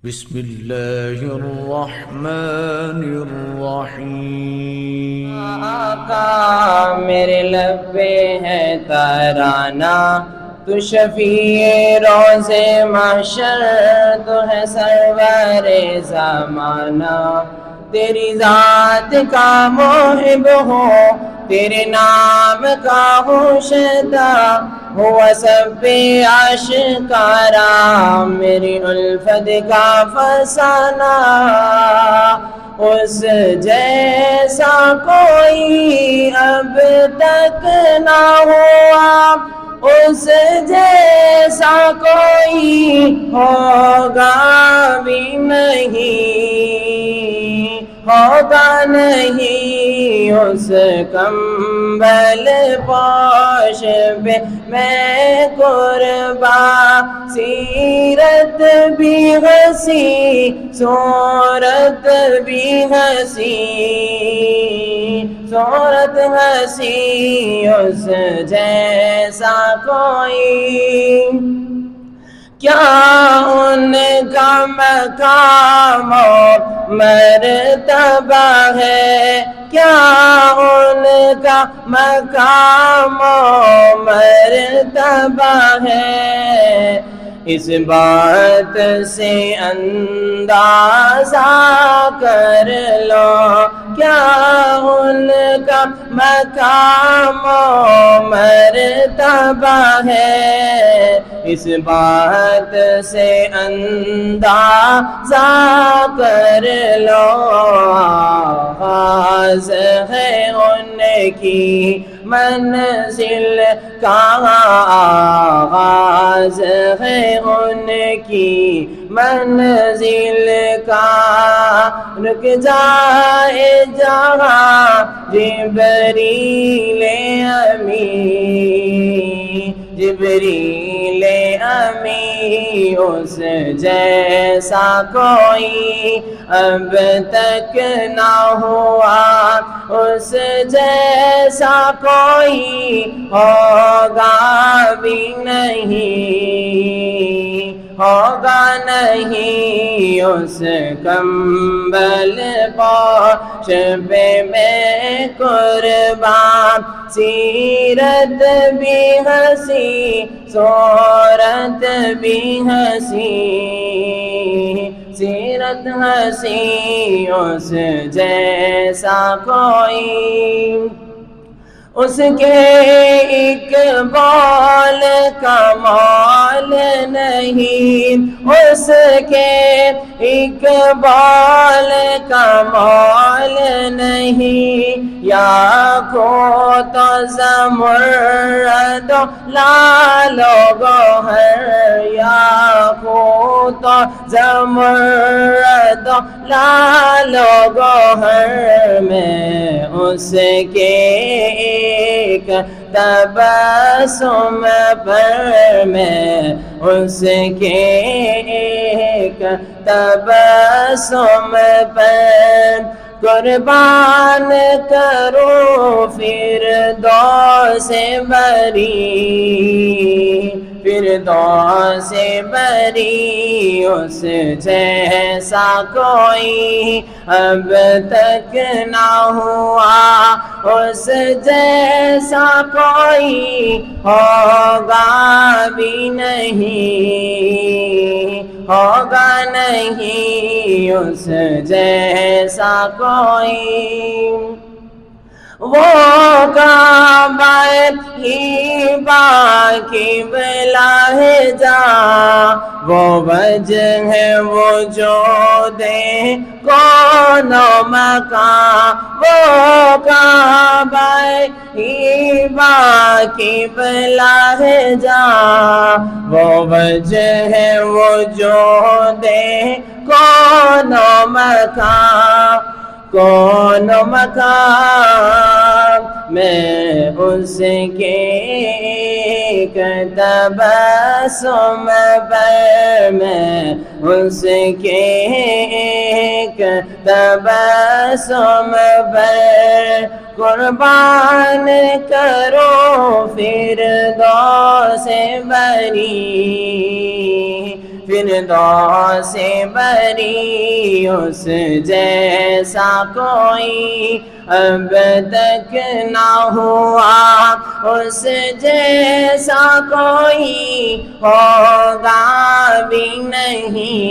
بسم الله الرحمن الرحیم۔ آقا میرے لب پہ ہے ترانہ، تو شفیع روز محشر، تو ہے سرور زمانہ۔ تیری ذات کا محب ہوں، تیرے نام کا ہوں شیدا، ہوا سب پہ آشکارا، میری الفت کا فسانہ۔ اس جیسا کوئی اب تک نہ ہوا، اس جیسا کوئی ہوگا بھی نہیں، ہوگا نہیں۔ اس کمبل پوش پہ میں قربان، سیرت بھی ہنسی صورت بھی ہنسی، صورت ہنسی۔ اس جیسا کوئی کیا ان کا مقام و مرتبہ ہے، کیا ان کا مقام و مرتبہ ہے، اس بات سے اندازہ کر لو، کیا ان کا مقام و مرتبہ ہے، اس بات سے اندازہ کر لو۔ آغاز ہے ان کی منزل کا، آغاز ہے ان کی منزل کا، رک جائے جہاں جبریل امین، جبریل امین۔ اس جیسا کوئی اب تک نہ ہوا، اس جیسا کوئی ہوگا بھی نہیں، ہوگا نہیں۔ اس کمبل پوش پہ میں قربان، سیرت بھی ہنسی صورت بھی ہنسی، سیرت ہنسی۔ اس جیسا کوئی اس کے اقبال کا مول نہیں، اس کے اقبال کا مول نہیں، یاقوت و زمرد و لعل و گوہر، یاقوت و زمرد و لعل و گوہر میں اس کے ایک تبسم پر، میں اس کے ایک تبسم پر قربان کروں فردوس بری، فردوس بری۔ اس جیسا کوئی اب تک نہ ہوا، اس جیسا کوئی ہوگا بھی نہیں، ہوگا نہیں۔ اس جیسا کوئی وہ کعبہ ہی باقی بلا ہے جہاں، وہ وجہ ہے وجود کون و مکان، وہ کعبہ ہی باقی بلا ہے جہاں، وہ وجہ ہے وجود کون و مکان، کون و مکان میں اس کے ایک تبسم پر، میں اس کے ایک تبسم پر قربان کرو فردوس بری، فردوس بری اس جیسا کوئی اب تک نہ ہوا اس جیسا کوئی ہوگا بھی نہیں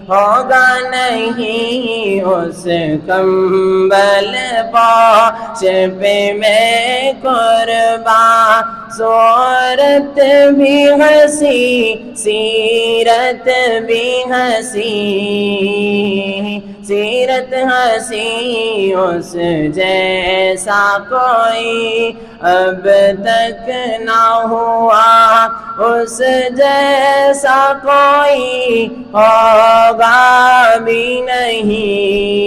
ہوگا نہیں اس کمبل پوش پہ میں قربان صورت بھی ہنسی سیرت بھی ہنسی سیرت ہنسی اس جیسا کوئی اب تک نہ ہوا اس جیسا کوئی ہوگا بھی نہیں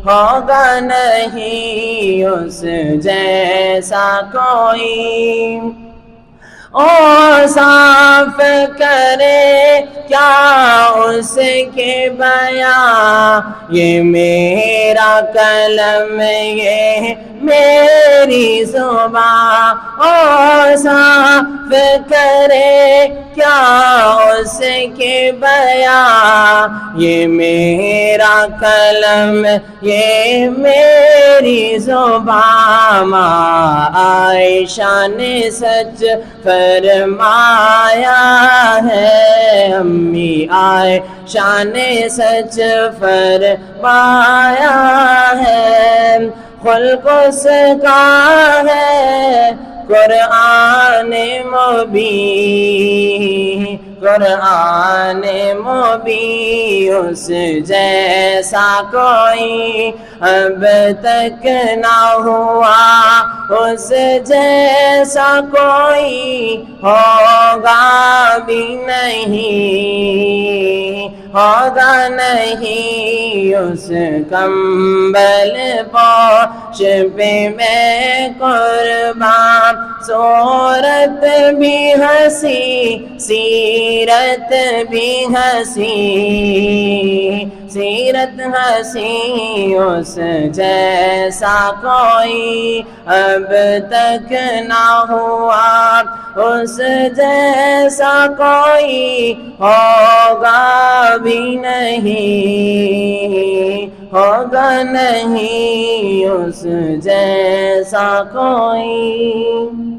ہوگا نہیں اس جیسا کوئی اوصاف کرے کیا اس کے بیان یہ میرا قلم یہ میری زبان اوصاف کرے کیا اس کے بیان یہ میرا قلم یہ میری زبان عائشہ نے سچ فرمایا ہے امی عائشہ نے سچ فرمایا ہے خلق اس کا ہے قرآن مبین قرآن مبین اس جیسا کوئی اب تک نہ ہوا اس جیسا کوئی ہوگا بھی نہیں ہوگا نہیں اس کمبل پوش پہ میں قربان صورت بھی ہنسی سیرت بھی ہنسی سیرت ہنسی اس جیسا کوئی اب تک نہ ہوا اس جیسا کوئی ہوگا بھی نہیں ہوگا نہیں اس جیسا کوئی